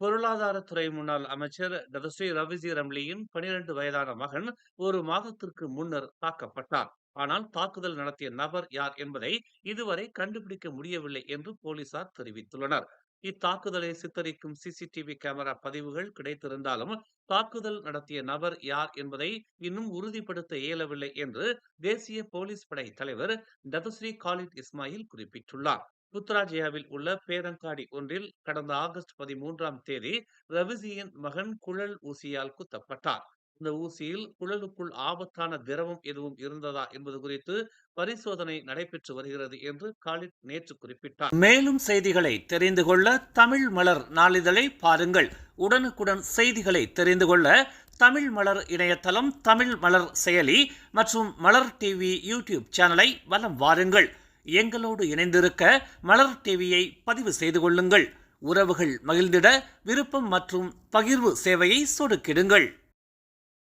பொருளாதாரத்துறை முன்னாள் அமைச்சர் டதஸ்ரீ ரவிஜி ரம்லியின் 12 வயதான மகன் ஒரு மாதத்திற்கு முன்னர் தாக்கப்பட்டார். ஆனால் தாக்குதல் நடத்திய நபர் யார் என்பதை இதுவரை கண்டுபிடிக்க முடியவில்லை என்று போலீசார் தெரிவித்துள்ளனர். இத்தாக்குதலை சித்தரிக்கும் சிசிடிவி கேமரா பதிவுகள் கிடைத்திருந்தாலும் தாக்குதல் நடத்திய நபர் யார் என்பதை இன்னும் உறுதிப்படுத்த இயலவில்லை என்று தேசிய போலீஸ் படை தலைவர் டதஸ்ரீ காலித் இஸ்மாயில் குறிப்பிட்டுள்ளார். புத்ராஜயாவில் உள்ள பேரங்காடி ஒன்றில் கடந்த ஆகஸ்ட் 13ஆம் தேதி ரவிசியின் மகன் குழல் ஊசியால் குத்தப்பட்டார். இந்த ஊசியில் குழலுக்குள் ஆபத்தான திரவம் எதுவும் இருந்ததா என்பது குறித்து பரிசோதனை நடைபெற்று வருகிறது என்று காலித் நேற்று குறிப்பிட்டார். மேலும் செய்திகளை தெரிந்து கொள்ள தமிழ் மலர் நாளிதழை பாருங்கள். உடனுக்குடன் செய்திகளை தெரிந்து கொள்ள தமிழ் மலர் இணையதளம், தமிழ் மலர் செயலி மற்றும் மலர் டிவி யூடியூப் சேனலை வலம் வாருங்கள். எங்களோடு இணைந்திருக்க மலர் டிவியை பதிவு செய்து கொள்ளுங்கள். உறவுகள் மகிழ்ந்திட விருப்பம் மற்றும் பகிர்வு சேவையை சொடுக்கிடுங்கள்.